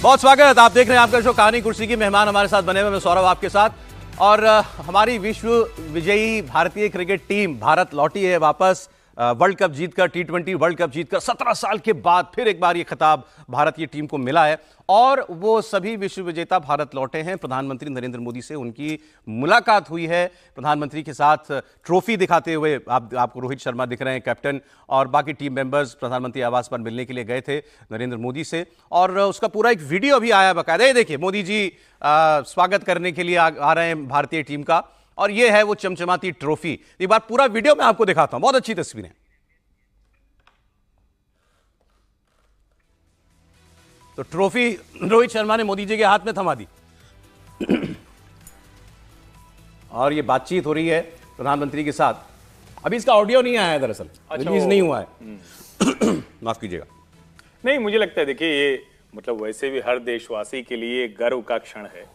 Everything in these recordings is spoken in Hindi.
बहुत स्वागत। आप देख रहे हैं आपका शो कहानी कुर्सी की। मेहमान हमारे साथ बने हुए, मैं सौरभ आपके साथ। और हमारी विश्व विजयी भारतीय क्रिकेट टीम भारत लौटी है वापस वर्ल्ड कप जीतकर, T20 वर्ल्ड कप जीतकर 17 साल के बाद फिर एक बार ये खिताब भारतीय टीम को मिला है। और वो सभी विश्व विजेता भारत लौटे हैं। प्रधानमंत्री नरेंद्र मोदी से उनकी मुलाकात हुई है। प्रधानमंत्री के साथ ट्रॉफी दिखाते हुए आपको रोहित शर्मा दिख रहे हैं, कैप्टन, और बाकी टीम मेंबर्स प्रधानमंत्री आवास पर मिलने के लिए गए थे नरेंद्र मोदी से। और उसका पूरा एक वीडियो भी आया बकायदा। ये देखिए, मोदी जी स्वागत करने के लिए आ रहे हैं भारतीय टीम का, और ये है वो चमचमाती ट्रॉफी। एक बार पूरा वीडियो मैं आपको दिखाता हूं, बहुत अच्छी तस्वीरें। तो ट्रॉफी रोहित शर्मा ने मोदी जी के हाथ में थमा दी और ये बातचीत हो रही है प्रधानमंत्री के साथ। अभी इसका ऑडियो नहीं आया है, दरअसल रिलीज नहीं हुआ है माफ कीजिएगा। नहीं, मुझे लगता है देखिए, ये मतलब वैसे भी हर देशवासी के लिए गर्व का क्षण है।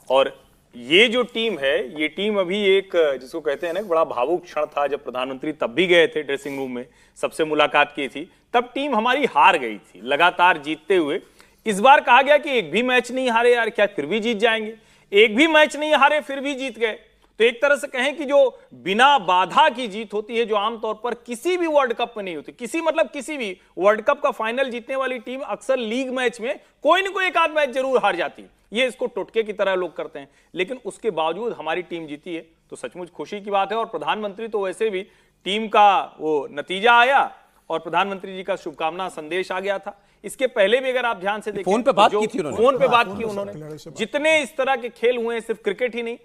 और ये जो टीम है, ये टीम अभी एक जिसको कहते हैं ना, बड़ा भावुक क्षण था जब प्रधानमंत्री तब भी गए थे ड्रेसिंग रूम में, सबसे मुलाकात की थी। तब टीम हमारी हार गई थी लगातार जीतते हुए। इस बार कहा गया कि एक भी मैच नहीं हारे यार, क्या फिर भी जीत जाएंगे? एक भी मैच नहीं हारे, फिर भी जीत गए। तो एक तरह से कहें कि जो बिना बाधा की जीत होती है, जो आमतौर पर किसी भी वर्ल्ड कप में नहीं होती, किसी भी वर्ल्ड कप का फाइनल जीतने वाली टीम अक्सर लीग मैच में कोई ना कोई एक आध मैच जरूर हार जाती है। ये इसको टोटके की तरह लोग करते हैं, लेकिन उसके बावजूद हमारी टीम जीती है, तो सचमुच खुशी की बात है। और प्रधानमंत्री तो वैसे भी, टीम का वो नतीजा आया और प्रधानमंत्री जी का शुभकामना संदेश आ गया था। इसके पहले भी अगर आप ध्यान से देखें, फोन पे बात की थी उन्होंने, फोन पे बात की उन्होंने। जितने इस तरह के खेल हुए हैं, सिर्फ क्रिकेट ही नहीं,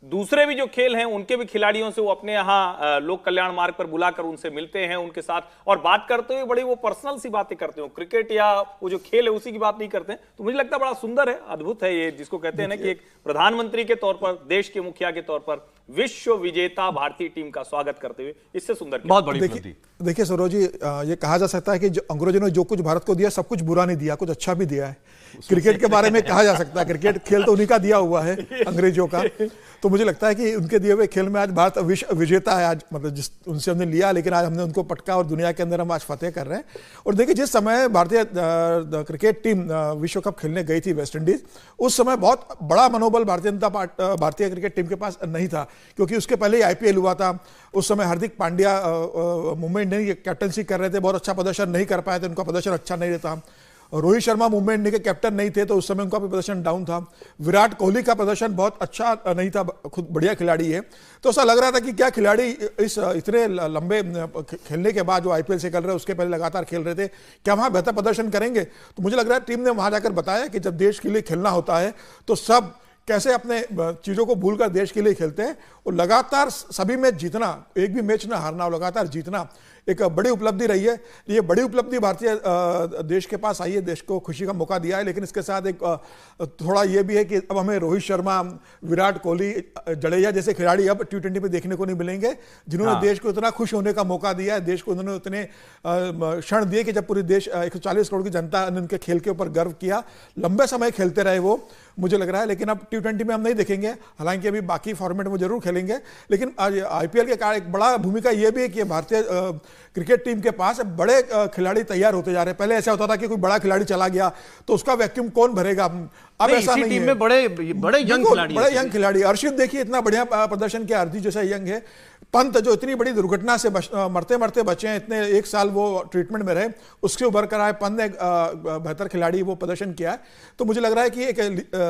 दूसरे भी जो खेल हैं उनके भी खिलाड़ियों से वो अपने यहाँ लोक कल्याण मार्ग पर बुलाकर उनसे मिलते हैं, उनके साथ और बात करते हुए बड़ी वो पर्सनल सी बातें करते हो। क्रिकेट या वो जो खेल है उसी की बात नहीं करते हैं। तो मुझे लगता है बड़ा सुंदर है, अद्भुत है ये, जिसको कहते हैं ना कि एक प्रधानमंत्री के तौर पर, देश के मुखिया के तौर पर विश्व विजेता भारतीय टीम का स्वागत करते हुए, इससे सुंदर बहुत बड़ी उपलब्धि। देखिए सौरभ जी, ये कहा जा सकता है कि अंग्रेजों ने जो कुछ भारत को दिया, सब कुछ बुरा नहीं दिया, कुछ अच्छा भी दिया है। क्रिकेट के बारे में कहा जा सकता है, क्रिकेट खेल तो उन्हीं का दिया हुआ है, अंग्रेजों का। तो मुझे लगता है कि उनके दिए हुए खेल में आज भारत विश्व विजेता है। आज मतलब जिस उनसे हमने लिया, लेकिन आज हमने उनको पटका और दुनिया के अंदर हम आज फतेह कर रहे हैं। और देखिए, जिस समय भारतीय क्रिकेट टीम विश्व कप खेलने गई थी वेस्ट इंडीज, उस समय बहुत बड़ा मनोबल भारतीय क्रिकेट टीम के पास नहीं था, क्योंकि उसके पहले ही IPL हुआ था। उस समय हार्दिक पांड्या मुंबई इंडियंस की कैप्टनसी कर रहे थे, बहुत अच्छा प्रदर्शन नहीं कर पाए थे, उनका प्रदर्शन अच्छा नहीं रहता। रोहित शर्मा मुंबई इंडियंस के कैप्टन नहीं थे, तो उस समय उनका भी प्रदर्शन डाउन था। विराट कोहली का प्रदर्शन बहुत अच्छा नहीं था, खुद बढ़िया खिलाड़ी है। तो ऐसा लग रहा था कि क्या खिलाड़ी इस इतने लंबे खेलने के बाद जो IPL से खेल रहे, उसके पहले लगातार खेल रहे थे, क्या वहाँ बेहतर प्रदर्शन करेंगे? तो मुझे लग रहा है टीम ने वहाँ जाकर बताया कि जब देश के लिए खेलना होता है तो सब कैसे अपने चीज़ों को भूलकर देश के लिए खेलते हैं। और लगातार सभी मैच जीतना, एक भी मैच ना हारना, और लगातार जीतना एक बड़ी उपलब्धि रही है। ये बड़ी उपलब्धि भारतीय देश के पास आई है, देश को खुशी का मौका दिया है। लेकिन इसके साथ एक थोड़ा ये भी है कि अब हमें रोहित शर्मा, विराट कोहली, जडेजा जैसे खिलाड़ी अब T20 पे देखने को नहीं मिलेंगे, जिन्होंने देश को इतना खुश होने का मौका दिया है। देश को उन्होंने उतने क्षण दिए कि जब पूरी देश 140 करोड़ की जनता ने उनके खेल के ऊपर गर्व किया। लंबे समय खेलते रहे वो, मुझे लग रहा है। लेकिन अब T20 में हम नहीं देखेंगे, हालांकि अभी बाकी फॉर्मेट में जरूर खेलेंगे। लेकिन आज IPL के कारण एक बड़ा भूमिका ये भी है कि भारतीय क्रिकेट टीम के पास बड़े खिलाड़ी तैयार होते जा रहे हैं। पहले ऐसा होता था कि कोई बड़ा खिलाड़ी चला गया तो उसका वैक्यूम कौन भरेगा। अब ऐसा नहीं टीम है। में बड़े यंग खिलाड़ी, अर्शित देखिए इतना बढ़िया प्रदर्शन किया, अर्जी जैसा यंग है। पंत जो इतनी बड़ी दुर्घटना से मरते मरते बचे हैं, इतने एक साल वो ट्रीटमेंट में रहे, उसके उभर कर आए, पंत ने बेहतर खिलाड़ी वो प्रदर्शन किया है। तो मुझे लग रहा है कि एक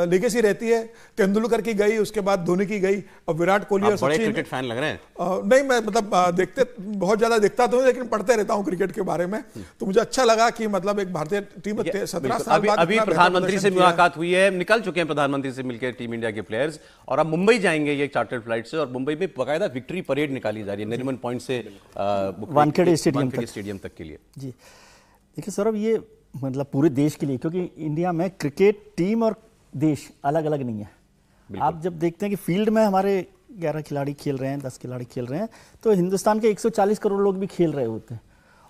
लेगेसी रहती है। तेंदुलकर की गई, उसके बाद धोनी की गई, और विराट कोहली और बड़े क्रिकेट फैन लग रहे हैं। नहीं, मैं मतलब देखते बहुत ज्यादा देखता तो, लेकिन पढ़ते रहता हूँ क्रिकेट के बारे में। तो मुझे अच्छा लगा कि मतलब एक भारतीय टीम 17 साल बाद अभी प्रधानमंत्री से मुलाकात हुई है, निकल चुके हैं प्रधानमंत्री से मिलकर टीम इंडिया के प्लेयर्स, और अब मुंबई जाएंगे ये चार्टर्ड फ्लाइट से। और मुंबई में बकायदा विक्ट्री परेड निकाली जा रही है नरीमन पॉइंट से वानखेड़े स्टेडियम तक के लिए। जी देखिए सौरभ, ये मतलब पूरे देश के लिए, क्योंकि इंडिया में क्रिकेट टीम और देश अलग अलग नहीं है। आप जब देखते हैं कि फील्ड में हमारे 11 खिलाड़ी खेल रहे हैं, 10 खिलाड़ी खेल रहे हैं, तो हिंदुस्तान के 140 करोड़ लोग भी खेल रहे होते हैं।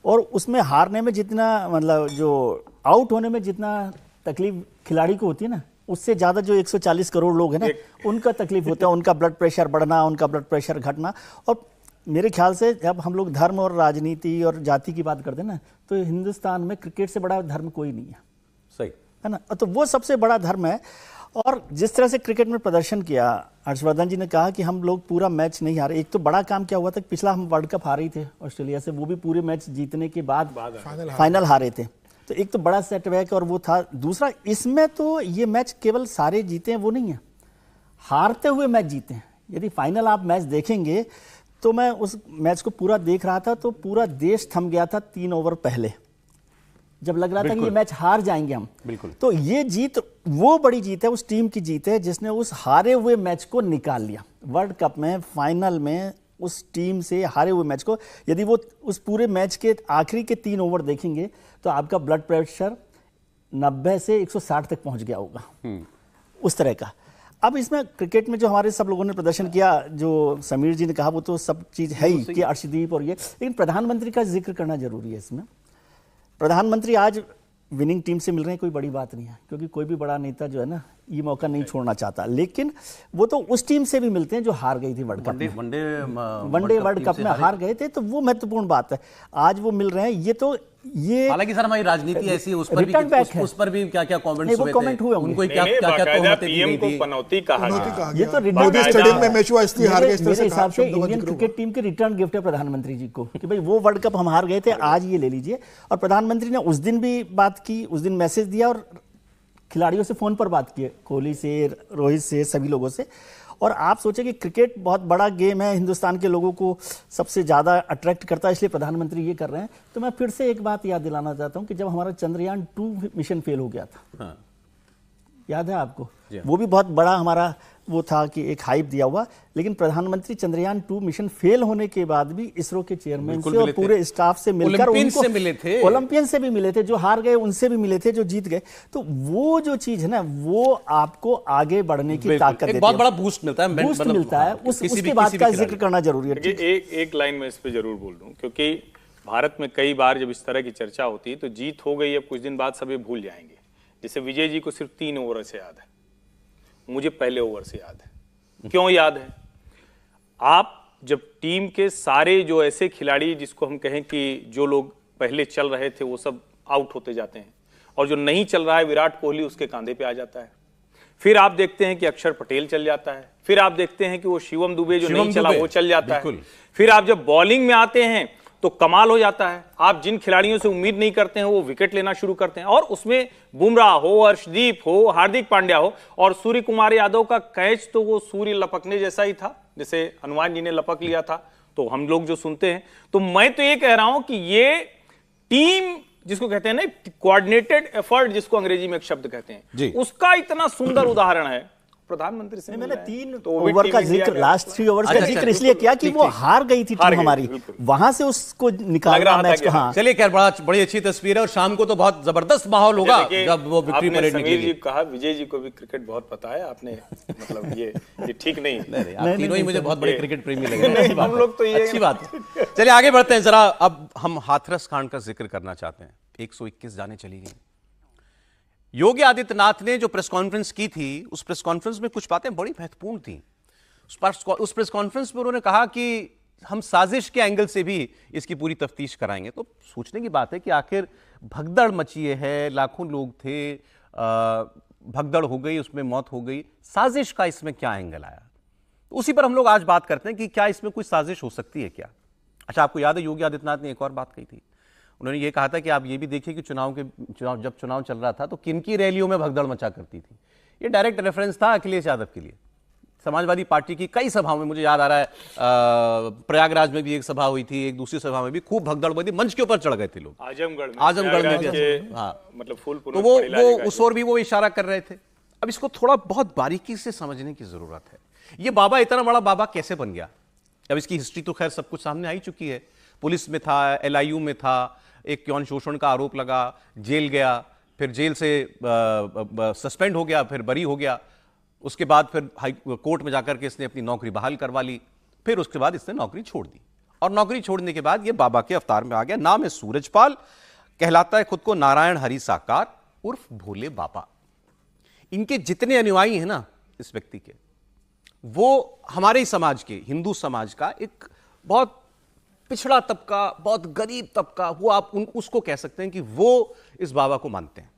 और उसमें हारने में जितना, मतलब जो आउट होने में जितना तकलीफ खिलाड़ी को होती है ना, उससे ज़्यादा जो 140 करोड़ लोग हैं ना, उनका तकलीफ होता है, उनका ब्लड प्रेशर बढ़ना, उनका ब्लड प्रेशर घटना। और मेरे ख्याल से जब हम लोग धर्म और राजनीति और जाति की बात करते हैं ना, तो हिंदुस्तान में क्रिकेट से बड़ा धर्म कोई नहीं है। सही। है ना। तो वो सबसे बड़ा धर्म है। और जिस तरह से क्रिकेट में प्रदर्शन किया, हर्षवर्धन जी ने कहा कि हम लोग पूरा मैच नहीं हारे। एक तो बड़ा काम क्या हुआ था, पिछला हम वर्ल्ड कप हारे थे ऑस्ट्रेलिया से, वो भी पूरे मैच जीतने के बाद फाइनल हारे थे। तो एक तो बड़ा सेटबैक और वो था। दूसरा, इसमें तो ये मैच केवल सारे जीते हैं वो नहीं है, हारते हुए मैच जीते हैं। यदि फाइनल आप मैच देखेंगे तो मैं उस मैच को पूरा देख रहा था तो पूरा देश थम गया था 3 ओवर पहले, जब लग रहा था कि ये मैच हार जाएंगे हम। बिल्कुल। तो ये जीत वो बड़ी जीत है, उस टीम की जीत है जिसने उस हारे हुए मैच को निकाल लिया। वर्ल्ड कप में फाइनल में उस टीम से हारे हुए मैच को, यदि वो उस पूरे मैच के आखिरी के 3 ओवर देखेंगे तो आपका ब्लड प्रेशर 90 से 160 तक पहुंच गया होगा, उस तरह का। अब इसमें क्रिकेट में जो हमारे सब लोगों ने प्रदर्शन किया, जो समीर जी ने कहा, वो तो सब चीज़ है ही कि अर्शदीप और ये, लेकिन प्रधानमंत्री का जिक्र करना जरूरी है इसमें। प्रधानमंत्री आज विनिंग टीम से मिल रहे हैं, कोई बड़ी बात नहीं है, क्योंकि कोई भी बड़ा नेता जो है ना ये मौका नहीं छोड़ना चाहता। लेकिन वो तो उस टीम से भी मिलते हैं जो हार गई थी वर्ल्ड कप में, वनडे वर्ल्ड कप में हार गए थे, तो वो महत्वपूर्ण बात है। आज वो मिल रहे हैं। ये तो ये हालांकि सर हमारी राजनीति ऐसी है, उस पर भी क्या क्या कमेंट्स हुए थे, उनको क्या क्या पीएम को पनौती कहा गया। ये तो मोदी स्टेडियम में मैच हुआ इसलिए हार गए, इस तरह से मेरे हिसाब से इंडियन क्रिकेट टीम के रिटर्न गिफ्ट है प्रधानमंत्री जी को कि भाई वो वर्ल्ड कप हम हार गए थे, आज ये ले लीजिए। और प्रधानमंत्री ने उस दिन भी बात की, उस दिन मैसेज दिया और खिलाड़ियों से फोन पर बात की, कोहली से, रोहित से, सभी लोगों से। और आप सोचें कि क्रिकेट बहुत बड़ा गेम है, हिंदुस्तान के लोगों को सबसे ज़्यादा अट्रैक्ट करता है, इसलिए प्रधानमंत्री ये कर रहे हैं। तो मैं फिर से एक बात याद दिलाना चाहता हूं कि जब हमारा चंद्रयान 2 मिशन फेल हो गया था, हाँ। याद है आपको, वो भी बहुत बड़ा हमारा वो था कि एक हाइप दिया हुआ। लेकिन प्रधानमंत्री चंद्रयान 2 मिशन फेल होने के बाद भी इसरो के चेयरमैन से और पूरे स्टाफ से मिलकर उनको मिले थे, ओलंपियन से भी मिले थे, जो हार गए उनसे भी मिले थे, जो जीत गए। तो वो जो चीज है ना, वो आपको आगे बढ़ने की ताकत देती है, बहुत बड़ा बूस्ट मिलता है, बूस्ट मिलता है। उसके बाद का जिक्र करना जरूरी है। एक लाइन में इस पे जरूर बोल दूं, क्योंकि भारत में कई बार जब इस तरह की चर्चा होती है तो जीत हो गई, अब कुछ दिन बाद सभी भूल जाएंगे। जैसे विजय जी को सिर्फ 3 ओवर से याद है, मुझे पहले ओवर से याद है। क्यों याद है? आप जब टीम के सारे जो ऐसे खिलाड़ी, जिसको हम कहें कि जो लोग पहले चल रहे थे वो सब आउट होते जाते हैं, और जो नहीं चल रहा है विराट कोहली उसके कंधे पे आ जाता है। फिर आप देखते हैं कि अक्षर पटेल चल जाता है, फिर आप देखते हैं कि वो शिवम दुबे जो नहीं चला वो चल जाता है। फिर आप जब बॉलिंग में आते हैं तो कमाल हो जाता है। आप जिन खिलाड़ियों से उम्मीद नहीं करते हैं वो विकेट लेना शुरू करते हैं, और उसमें बुमराह हो, अर्शदीप हो, हार्दिक पांड्या हो, और सूर्य कुमार यादव का कैच तो वो सूर्य लपकने जैसा ही था, जैसे हनुमान जी ने लपक लिया था। तो हम लोग जो सुनते हैं, तो मैं तो ये कह रहा हूं कि ये टीम जिसको कहते हैं ना कोऑर्डिनेटेड एफर्ट, जिसको अंग्रेजी में एक शब्द कहते हैं, उसका इतना सुंदर उदाहरण है प्रधानमंत्री से। मैंने 3 ओवर का जिक्र, लास्ट 3 ओवर्स का जिक्र इसलिए किया कि वो हार गई थी टीम हमारी, वहां से उसको निकालना मैच को। हाँ, चलिए खैर, बड़ी अच्छी तस्वीर है, और शाम को तो बहुत जबरदस्त माहौल होगा जब वो विक्ट्री परेड निकलेगी। जी कहा, विजय जी को भी क्रिकेट बहुत पता है, आपने मतलब ये ठीक नहीं, आप तीनों ही मुझे बहुत बड़े क्रिकेट प्रेमी लगे हैं। हम लोग तो ये अच्छी बात है। चलिए आगे बढ़ते हैं जरा। अब हम हाथरस कांड का जिक्र करना चाहते हैं। 121 जाने चली गई। योगी आदित्यनाथ ने जो प्रेस कॉन्फ्रेंस की थी, उस प्रेस कॉन्फ्रेंस में कुछ बातें बड़ी महत्वपूर्ण थी। उस प्रेस कॉन्फ्रेंस में उन्होंने कहा कि हम साजिश के एंगल से भी इसकी पूरी तफ्तीश कराएंगे। तो सोचने की बात है कि आखिर भगदड़ मची है, लाखों लोग थे, भगदड़ हो गई, उसमें मौत हो गई, साजिश का इसमें क्या एंगल आया? तो उसी पर हम लोग आज बात करते हैं कि क्या इसमें कोई साजिश हो सकती है क्या। अच्छा, आपको याद है योगी आदित्यनाथ ने एक और बात कही थी। उन्होंने ये कहा था कि आप ये भी देखिए कि जब चुनाव चल रहा था तो किनकी रैलियों में भगदड़ मचा करती थी। ये डायरेक्ट रेफरेंस था अखिलेश यादव के लिए। समाजवादी पार्टी की कई सभाओं में, मुझे याद आ रहा है प्रयागराज में भी एक सभा हुई थी, एक दूसरी सभा में भी खूब भगदड़ हुई थी, मंच के ऊपर चढ़ गए थे लोग। आजमगढ़ में भी, हाँ, मतलब तो वो उस ओर भी वो इशारा कर रहे थे। अब इसको थोड़ा बहुत बारीकी से समझने की जरूरत है। ये बाबा इतना बड़ा बाबा कैसे बन गया? अब इसकी हिस्ट्री तो खैर सब कुछ सामने आ ही चुकी है। पुलिस में था, LIU में था, एक यौन शोषण का आरोप लगा, जेल गया, फिर जेल से सस्पेंड हो गया, फिर बरी हो गया, उसके बाद फिर हाई कोर्ट में जाकर के इसने अपनी नौकरी बहाल करवा ली, फिर उसके बाद इसने नौकरी छोड़ दी, और नौकरी छोड़ने के बाद ये बाबा के अवतार में आ गया। नाम है सूरजपाल, कहलाता है खुद को नारायण हरि साकार उर्फ भोले बाबा। इनके जितने अनुयायी हैं ना इस व्यक्ति के, वो हमारे ही समाज के, हिंदू समाज का एक बहुत पिछड़ा तबका, बहुत गरीब तबका, वो आप उसको कह सकते हैं कि वो इस बाबा को मानते हैं।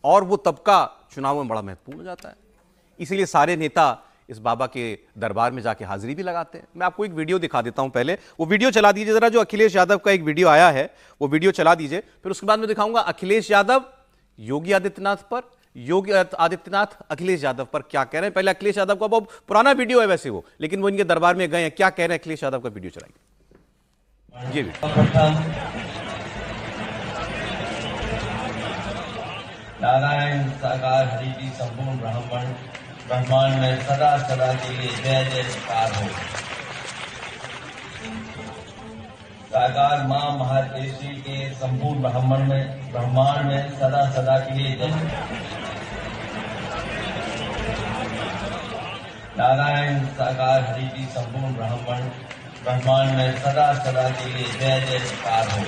और वो तबका चुनाव में बड़ा महत्वपूर्ण हो जाता है। इसीलिए सारे नेता इस बाबा के दरबार में जाके हाजिरी भी लगाते हैं। मैं आपको एक वीडियो दिखा देता हूं, पहले वो वीडियो चला दीजिए जरा, जो अखिलेश यादव का एक वीडियो आया है, वो वीडियो चला दीजिए। फिर उसके बाद मैं दिखाऊंगा अखिलेश यादव योगी आदित्यनाथ पर, योगी आदित्यनाथ अखिलेश यादव पर क्या कह रहे हैं। पहले अखिलेश यादव का बहुत पुराना वीडियो है वैसे वो, लेकिन वो इनके दरबार में गए हैं, क्या कह रहे हैं अखिलेश यादव का वीडियो चलाइए। ये नारायण साकार हरि की संपूर्ण ब्रह्मांड में सदा सदा के लिए जय जयकार हो। साकार मां महादेशी के संपूर्ण ब्रह्मांड में सदा सदा के लिए जय। नारायण साकार हरि की संपूर्ण ब्रह्मांड में सदा सदा के लिए जय जयकार हो।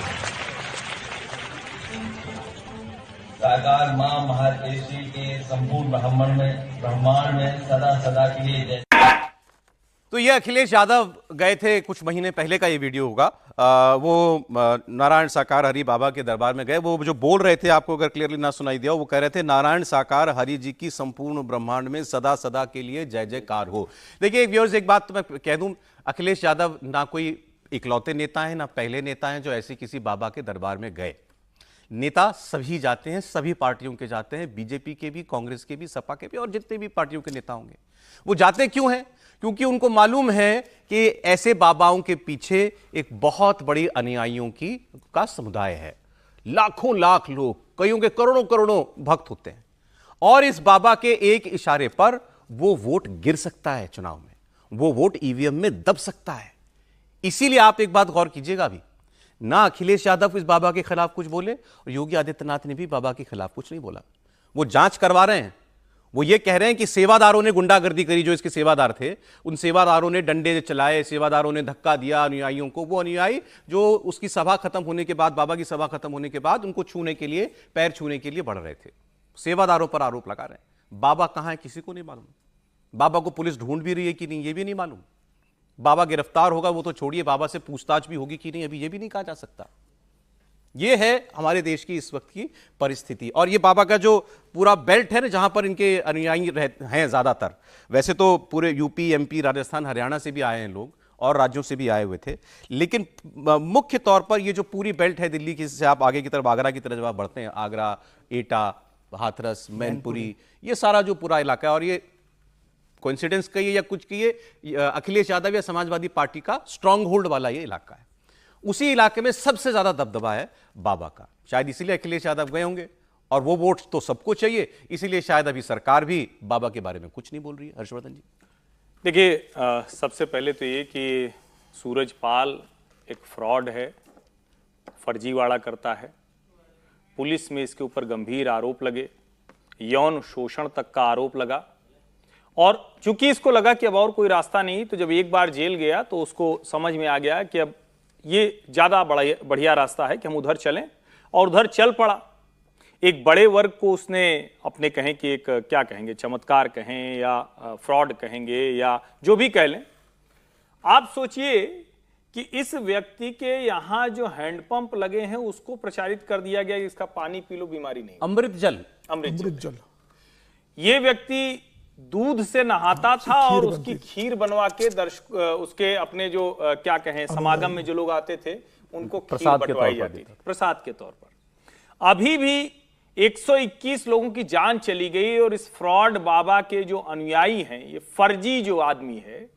साकार मां महादेशी के संपूर्ण ब्रह्मांड में सदा सदा के लिए जय। तो ये अखिलेश यादव गए थे कुछ महीने पहले का ये वीडियो होगा। वो नारायण साकार हरि बाबा के दरबार में गए। वो जो बोल रहे थे, आपको अगर क्लियरली ना सुनाई दिया, वो कह रहे थे नारायण साकार हरि जी की संपूर्ण ब्रह्मांड में सदा सदा के लिए जय जयकार हो। देखिए व्यूअर्स, एक बात तो मैं कह दूं, अखिलेश यादव ना कोई इकलौते नेता हैं, ना पहले नेता हैं जो ऐसे किसी बाबा के दरबार में गए। नेता सभी जाते हैं, सभी पार्टियों के जाते हैं, बीजेपी के भी, कांग्रेस के भी, सपा के भी, और जितने भी पार्टियों के नेता होंगे। वो जाते क्यों हैं? क्योंकि उनको मालूम है कि ऐसे बाबाओं के पीछे एक बहुत बड़ी अनुयायियों का समुदाय है। लाखों लाख लोग, कईयों के करोड़ों करोड़ों भक्त होते हैं, और इस बाबा के एक इशारे पर वो वोट गिर सकता है चुनाव में, वो वोट ईवीएम में दब सकता है। इसीलिए आप एक बात गौर कीजिएगा, अभी ना अखिलेश यादव इस बाबा के खिलाफ कुछ बोले, और योगी आदित्यनाथ ने भी बाबा के खिलाफ कुछ नहीं बोला। वो जांच करवा रहे हैं। वो ये कह रहे हैं कि सेवादारों ने गुंडागर्दी करी, जो इसके सेवादार थे, उन सेवादारों ने डंडे चलाए, सेवादारों ने धक्का दिया अनुयायियों को। वो अनुयायी जो उसकी सभा खत्म होने के बाद, बाबा की सभा खत्म होने के बाद, उनको छूने के लिए, पैर छूने के लिए बढ़ रहे थे। सेवादारों पर आरोप लगा रहे हैं। बाबा कहां है किसी को नहीं मालूम। बाबा को पुलिस ढूंढ भी रही है कि नहीं ये भी नहीं मालूम। बाबा गिरफ्तार होगा वो तो छोड़िए, बाबा से पूछताछ भी होगी कि नहीं अभी ये भी नहीं कहा जा सकता। ये है हमारे देश की इस वक्त की परिस्थिति। और ये बाबा का जो पूरा बेल्ट है ना, जहां पर इनके अनुयायी हैं ज्यादातर, वैसे तो पूरे यूपी, एमपी, राजस्थान, हरियाणा से भी आए हैं लोग, और राज्यों से भी आए हुए थे, लेकिन मुख्य तौर पर ये जो पूरी बेल्ट है दिल्ली की, से आप आगे की तरफ आगरा की तरफ जब आप बढ़ते हैं, आगरा, एटा, हाथरस, मैनपुरी, ये सारा जो पूरा इलाका है, और ये कोइंसिडेंस कहिए या कुछ कहिए, अखिलेश यादव या समाजवादी पार्टी का स्ट्रांग होल्ड वाला ये इलाका है। उसी इलाके में सबसे ज्यादा दबदबा है बाबा का। शायद इसीलिए अखिलेश यादव गए होंगे, और वो वोट तो सबको चाहिए, इसीलिए शायद अभी सरकार भी बाबा के बारे में कुछ नहीं बोल रही है। हर्षवर्धन जी, देखिए, सबसे पहले तो ये कि सूरजपाल एक फ्रॉड है, फर्जीवाड़ा करता है। पुलिस में इसके ऊपर गंभीर आरोप लगे, यौन शोषण तक का आरोप लगा, और चूंकि इसको लगा कि अब और कोई रास्ता नहीं, तो जब एक बार जेल गया तो उसको समझ में आ गया कि अब ये ज्यादा बढ़िया रास्ता है कि हम उधर चलें, और उधर चल पड़ा। एक बड़े वर्ग को उसने अपने, कहें कि एक क्या कहेंगे, चमत्कार कहें या फ्रॉड कहेंगे या जो भी कह लें। आप सोचिए कि इस व्यक्ति के यहां जो हैंडपंप लगे हैं उसको प्रचारित कर दिया गया कि इसका पानी पी लो, बीमारी नहीं, अमृत जल। ये व्यक्ति दूध से नहाता था, और उसकी खीर बनवा के उसके अपने जो क्या कहें, समागम में जो लोग आते थे उनको खीर बंटवाई जाती थी प्रसाद के तौर पर। अभी भी 121 लोगों की जान चली गई, और इस फ्रॉड बाबा के जो अनुयायी हैं, ये फर्जी जो आदमी है,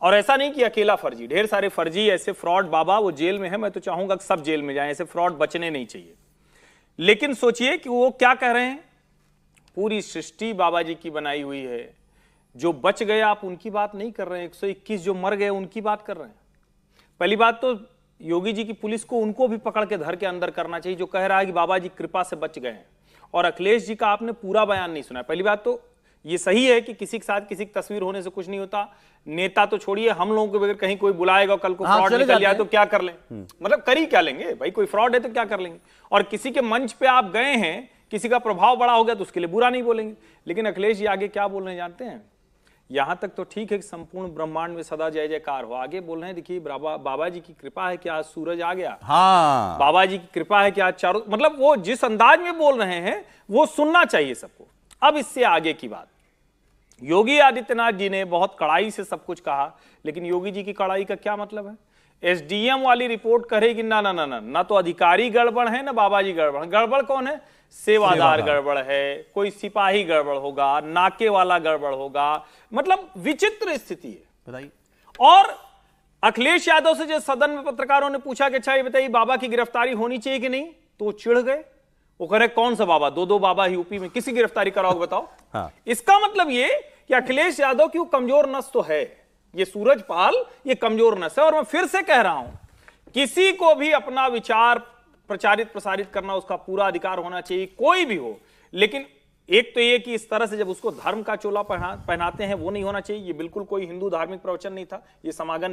और ऐसा नहीं कि अकेला फर्जी, ढेर सारे फर्जी ऐसे फ्रॉड बाबा वो जेल में है। मैं तो चाहूंगा कि सब जेल में जाएं, ऐसे फ्रॉड बचने नहीं चाहिए। लेकिन सोचिए कि वो क्या कह रहे हैं, पूरी सृष्टि बाबा जी की बनाई हुई है, जो बच गए आप उनकी बात नहीं कर रहे हैं, 121 जो मर गए उनकी बात कर रहे हैं। पहली बात तो योगी जी की पुलिस को उनको भी पकड़ के घर के अंदर करना चाहिए, जो कह रहा है कि बाबा जी कृपा से बच गए हैं। और अखिलेश जी का आपने पूरा बयान नहीं सुना। पहली बात तो ये सही है कि किसी के साथ किसी की तस्वीर होने से कुछ नहीं होता। नेता तो छोड़िए, हम लोगों को बगैर कहीं कोई बुलाएगा कल को फ्रॉड निकल जाए तो क्या कर लें, मतलब कर ही क्या लेंगे भाई, कोई फ्रॉड है तो क्या कर लेंगे। और किसी के मंच पे आप गए हैं, किसी का प्रभाव बड़ा हो गया तो उसके लिए बुरा नहीं बोलेंगे। लेकिन अखिलेश जी आगे क्या बोल रहे हैं जानते हैं? यहां तक तो ठीक है कि संपूर्ण ब्रह्मांड में सदा जय जयकार हो। आगे बोल रहे हैं, देखिए बाबा जी की कृपा है कि आज सूरज आ गया। हाँ, बाबा जी की कृपा है कि आज चारों, मतलब वो जिस अंदाज में बोल रहे हैं वो सुनना चाहिए सबको। अब इससे आगे की बात, योगी आदित्यनाथ जी ने बहुत कड़ाई से सब कुछ कहा, लेकिन योगी जी की कड़ाई का क्या मतलब है? एसडीएम वाली रिपोर्ट करेगी ना ना ना ना ना, तो अधिकारी गड़बड़ है ना बाबा जी गड़बड़। गड़बड़ कौन है? सेवादार गड़बड़ है, कोई सिपाही गड़बड़ होगा, नाके वाला गड़बड़ होगा, मतलब विचित्र स्थिति है। बताइए। और अखिलेश यादव से जो सदन में पत्रकारों ने पूछा कि अच्छा ये बताइए बाबा की गिरफ्तारी होनी चाहिए कि नहीं, तो वो चिढ़ गए। वो कह रहे कौन सा बाबा, दो बाबा ही यूपी में, किसी गिरफ्तारी कराओगे बताओ। हाँ। इसका मतलब ये कि अखिलेश यादव की वो कमजोर नस तो है, ये सूरजपाल ये कमजोर नस है। और मैं फिर से कह रहा हूं, किसी को भी अपना विचार प्रचारित प्रसारित करना उसका पूरा अधिकार होना चाहिए, कोई भी हो। लेकिन एक तो ये कि इस तरह से जब उसको धर्म का चोला पहनाते हैं वो नहीं होना चाहिए। ये बिल्कुल कोई हिंदू धार्मिक प्रवचन नहीं था, ये समागम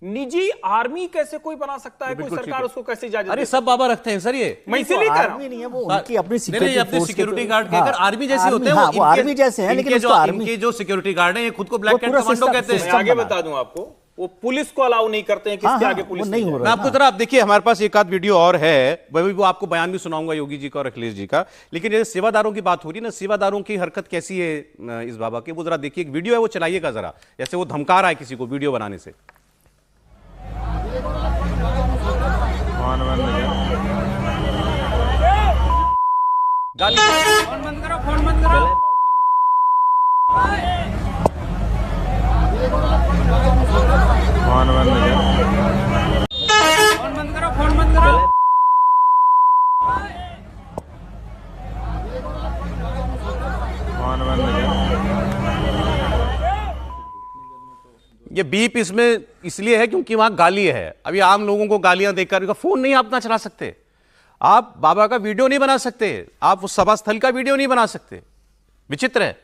निजी आर्मी कैसे कोई बना सकता है? कोई सरकार उसको कैसे इजाजत? अरे सब बाबा रखते हैं सर, ये मैं इसीलिए कह रहा हूं। आर्मी नहीं है वो, उनकी अपनी सिक्योरिटी गार्ड कहकर आर्मी जैसे होते हैं वो आर्मी जैसे हैं, लेकिन इनके जो सिक्योरिटी गार्ड हैं ये खुद को ब्लैक कैट कमांडो कहते हैं। मैं आगे बता दूं आपको, वो पुलिस को अलाउ नहीं करते हैं, किसके आगे पुलिस नहीं हो मैं रहा। आपको जरा, आप देखिए हमारे पास एक आध वीडियो और है, वो आपको बयान भी सुनाऊंगा योगी जी का और अखिलेश जी का। लेकिन ये सेवादारों की बात हो रही है ना, सेवादारों की हरकत कैसी है इस बाबा की, वो जरा देखिए। एक वीडियो है, वो चलाइएगा जरा, जैसे वो धमका रहा है किसी को वीडियो बनाने से। गाली फोन बंद करो, फोन बंद करो। ये बीप इसमें इसलिए है क्योंकि वहां गाली है। अभी आम लोगों को गालियां देकर फोन नहीं आप ना चला सकते, आप बाबा का वीडियो नहीं बना सकते, आप उस सभा स्थल का वीडियो नहीं बना सकते। विचित्र है।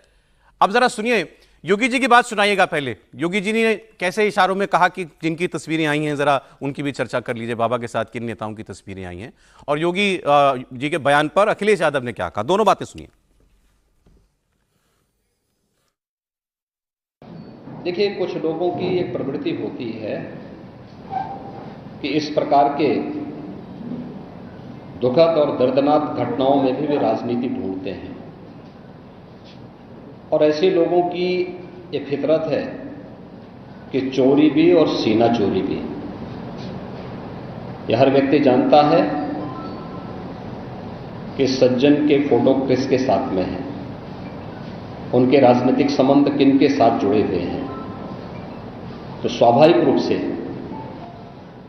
अब जरा सुनिए, योगी जी की बात सुनाइएगा पहले। योगी जी ने कैसे इशारों में कहा कि जिनकी तस्वीरें आई हैं जरा उनकी भी चर्चा कर लीजिए, बाबा के साथ किन नेताओं की तस्वीरें आई हैं, और योगी जी के बयान पर अखिलेश यादव ने क्या कहा, दोनों बातें सुनिए। देखिए, कुछ लोगों की एक प्रवृत्ति होती है कि इस प्रकार के दुखद और दर्दनाक घटनाओं में भी वे राजनीति ढूंढते हैं, और ऐसे लोगों की ये फितरत है कि चोरी भी और सीना चोरी भी। यह हर व्यक्ति जानता है कि सज्जन के फोटो किसके साथ में है, उनके राजनीतिक संबंध किन के साथ जुड़े हुए हैं। तो स्वाभाविक रूप से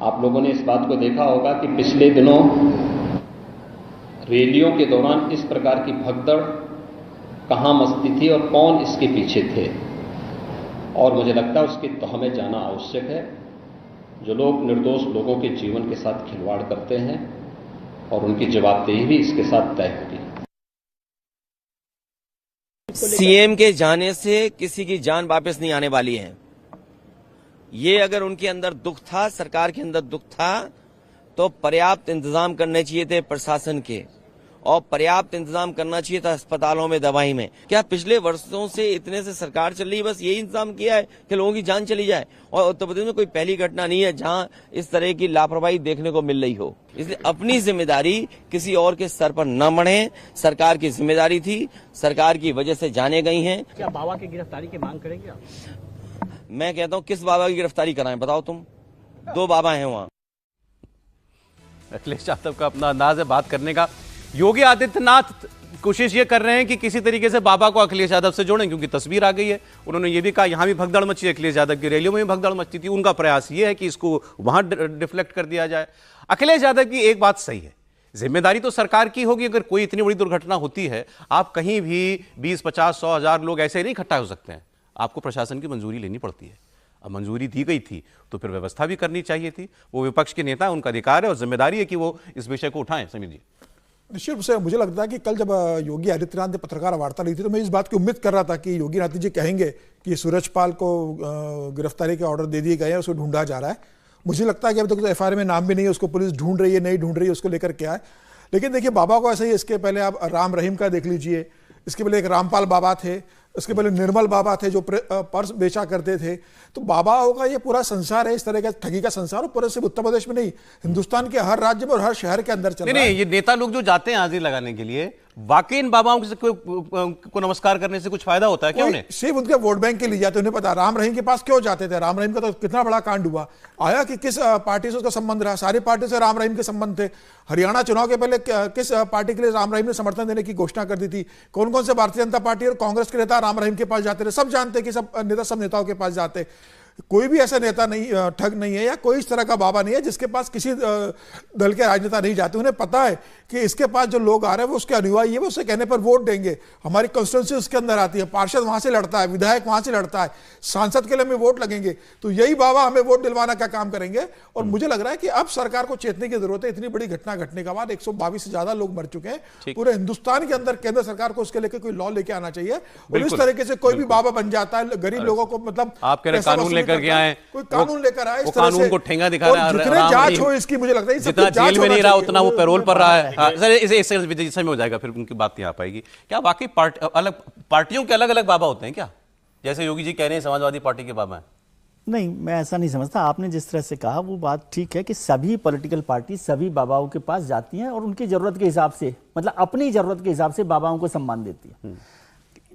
आप लोगों ने इस बात को देखा होगा कि पिछले दिनों रैलियों के दौरान इस प्रकार की भगदड़ कहां मचती थी और कौन इसके पीछे थे। और मुझे लगता है उसकी तह में जाना आवश्यक है। जो लोग निर्दोष लोगों के जीवन के साथ खिलवाड़ करते हैं, और उनकी जवाबदेही भी इसके साथ तय होगी। सीएम के जाने से किसी की जान वापस नहीं आने वाली है। ये अगर उनके अंदर दुख था, सरकार के अंदर दुख था, तो पर्याप्त इंतजाम करने चाहिए थे प्रशासन के, और पर्याप्त इंतजाम करना चाहिए था अस्पतालों में, दवाई में। क्या पिछले वर्षों से इतने से सरकार चल रही है, बस यही इंतजाम किया है कि लोगों की जान चली जाए? और उत्तर प्रदेश में कोई पहली घटना नहीं है जहां इस तरह की लापरवाही देखने को मिल रही हो। इसलिए अपनी जिम्मेदारी किसी और के सर पर न मढ़े। सरकार की जिम्मेदारी थी, सरकार की वजह से जाने गई हैं। क्या बाबा की गिरफ्तारी की मांग करेंगे आप? मैं कहता हूं, किस बाबा की गिरफ्तारी कराएं बताओ तुम? 2 बाबा हैं वहां। अखिलेश यादव का अपना अंदाज है बात करने का। योगी आदित्यनाथ कोशिश ये कर रहे हैं कि किसी तरीके से बाबा को अखिलेश यादव से जोड़ें, क्योंकि तस्वीर आ गई है। उन्होंने ये भी कहा यहां भी भगदड़ मची है, अखिलेश यादव की रैलियों में भी भगदड़ मचती थी। उनका प्रयास ये है कि इसको वहां डिफ्लेक्ट कर दिया जाए। अखिलेश यादव की एक बात सही है, जिम्मेदारी तो सरकार की होगी। अगर कोई इतनी बड़ी दुर्घटना होती है, आप कहीं भी 20, 50, 100, 1000 लोग ऐसे नहीं इकट्ठा हो सकते हैं, आपको प्रशासन की मंजूरी लेनी पड़ती है। अब मंजूरी दी गई थी तो फिर व्यवस्था भी करनी चाहिए थी। वो विपक्ष के नेता, उनका अधिकार है और जिम्मेदारी है कि वो इस विषय को उठाएं। समीर जी, निश्चित रूप से मुझे लगता है कि कल जब योगी आदित्यनाथ ने पत्रकार वार्ता ली थी, तो मैं इस बात की उम्मीद कर रहा था कि योगी आदित्यनाथ जी कहेंगे कि सूरजपाल को गिरफ्तारी के ऑर्डर दे दिए गए हैं, उसको ढूंढा जा रहा है। मुझे लगता है कि अभी तक तो एफआईआर में नाम भी नहीं है, उसको पुलिस ढूंढ रही है, नहीं ढूंढ रही है, उसको लेकर क्या है। लेकिन देखिए, बाबा को ऐसा ही, इसके पहले आप राम रहीम का देख लीजिए, इसके पहले एक रामपाल बाबा थे उसके पहले निर्मल बाबा थे जो पर्स बेचा करते थे। तो बाबाओं का ये पूरा संसार है, इस तरह का ठगी का संसार, पूरे सिर्फ उत्तर प्रदेश में नहीं, हिंदुस्तान के हर राज्य में और हर शहर के अंदर चल रहा है। नहीं, ये नेता लोग जो जाते हैं हाजिरी लगाने के लिए, वाकई इन बाबाओं को नमस्कार करने से कुछ फायदा होता है क्या उन्हें? सिर्फ उनके वोट बैंक के लिए जाते, उन्हें पता राम रहीम के पास क्यों जाते थे। राम रहीम का तो कितना बड़ा कांड हुआ, आया कि किस पार्टी से उसका संबंध रहा, सारी पार्टी से राम रहीम के संबंध थे। हरियाणा चुनाव के पहले किस पार्टी के लिए राम रहीम ने समर्थन देने की घोषणा कर दी थी, कौन कौन से भारतीय जनता पार्टी और कांग्रेस के नेता राम रहीम के पास जाते थे, सब जानते कि सब नेताओं के पास जाते। कोई भी ऐसा नेता नहीं, ठग नहीं है या कोई इस तरह का बाबा नहीं है जिसके पास किसी दल के राजनेता नहीं जाते। उन्हें पता है कि इसके पास जो लोग आ रहे हैं वो उसके अनुयायी है, वो उससे कहने पर वोट देंगे। हमारी कॉन्स्टिट्यूंसी उसके अंदर आती है, पार्षद वहां से लड़ता है, विधायक वहां से लड़ता है, सांसद के लिए हमें वोट लगेंगे, तो यही बाबा हमें वोट दिलवाना का काम करेंगे। और मुझे लग रहा है कि अब सरकार को चेतने की जरूरत है। इतनी बड़ी घटना घटने के बाद 122 से ज्यादा लोग मर चुके हैं पूरे हिंदुस्तान के अंदर। केंद्र सरकार को उसके लेकर कोई लॉ लेके आना चाहिए। और इस तरीके से कोई भी बाबा बन जाता है, गरीब लोगों को मतलब आप कह रहे कानून लेकर के आए, कानून लेकर आए, इस तरह कानून से को ठेंगा दिखा रहा है। जितने जांच हो इसकी, मुझे लगता है जितना जेल में नहीं रहा उतना वो पैरोल पर रहा है। सर इसे विजय समय हो जाएगा, फिर उनकी बात नहीं आ पाएगी। क्या वाकई अलग पार्टियों के अलग अलग बाबा होते हैं क्या, जैसे योगी जी कह रहे हैं समाजवादी पार्टी के बाबा हैं? नहीं, मैं ऐसा नहीं समझता। आपने जिस तरह से कहा वो बात ठीक है कि सभी पॉलिटिकल पार्टी सभी बाबाओं के पास जाती हैं और उनकी जरूरत के हिसाब से, मतलब अपनी जरूरत के हिसाब से बाबाओं को सम्मान देती है।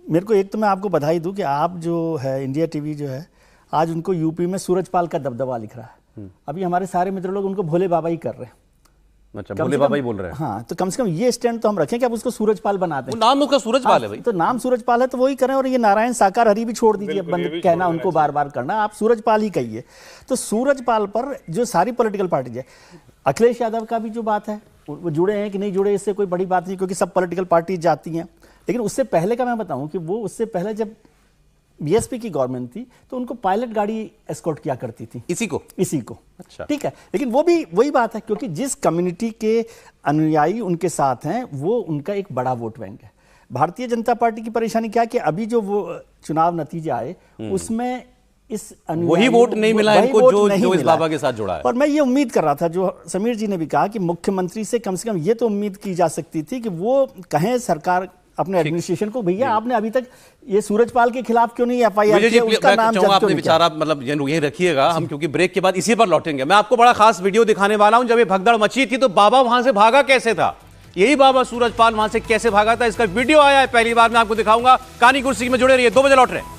मेरे को एक तो मैं आपको बधाई दूं कि आप जो है इंडिया टीवी जो है आज उनको यूपी में सूरजपाल का दबदबा लिख रहा है। अभी हमारे सारे मित्र लोग उनको भोले बाबा ही कर रहे हैं। अच्छा, भोले बाबा ही बोल रहे हैं। हाँ, तो कम से कम ये स्टैंड तो हम रखें कि आप उसको सूरजपाल बनाते हैं। नाम उसका सूरजपाल है भाई, तो नाम सूरजपाल है तो वही करें। और ये नारायण साकार हरि भी छोड़ दीजिए, बंद कहना उनको बार बार करना, आप सूरजपाल ही कहिए। तो सूरजपाल पर जो सारी पॉलिटिकल पार्टी है, अखिलेश यादव का भी जो बात है वो जुड़े हैं कि नहीं जुड़े, इससे कोई बड़ी बात नहीं, क्योंकि सब पॉलिटिकल पार्टी जाती हैं। लेकिन उससे पहले का मैं बताऊं कि वो उससे पहले जब बीएसपी की गवर्नमेंट थी तो उनको पायलट गाड़ी एस्कॉर्ट किया करती थी, इसी को। अच्छा, ठीक है, लेकिन वो भी वही बात है, क्योंकि जिस कम्युनिटी के अनुयायी उनके साथ हैं वो उनका एक बड़ा वोट बैंक है। भारतीय जनता पार्टी की परेशानी क्या है कि अभी जो वो चुनाव नतीजे आए उसमें इस वही वोट नहीं मिला इनको जो इस बाबा के साथ जुड़ा है। और मैं ये उम्मीद कर रहा था, जो समीर जी ने भी कहा कि मुख्यमंत्री से कम ये तो उम्मीद की जा सकती थी कि वो कहें सरकार अपने एडमिनिस्ट्रेशन को, भैया आपने अभी तक ये सूरजपाल के खिलाफ क्यों नहीं एफआईआर किया, उसका नाम जब आपने विचारा मतलब यही रखिएगा, हम क्योंकि ब्रेक के बाद इसी पर लौटेंगे। मैं आपको बड़ा खास वीडियो दिखाने वाला हूं, जब ये भगदड़ मची थी तो बाबा वहां से भागा कैसे था, यही बाबा सूरजपाल वहां से कैसे भागा था, इसका वीडियो आया है, पहली बार मैं आपको दिखाऊंगा। कहानी कुर्सी में जुड़े रहिए, 2 बजे लौट रहे हैं।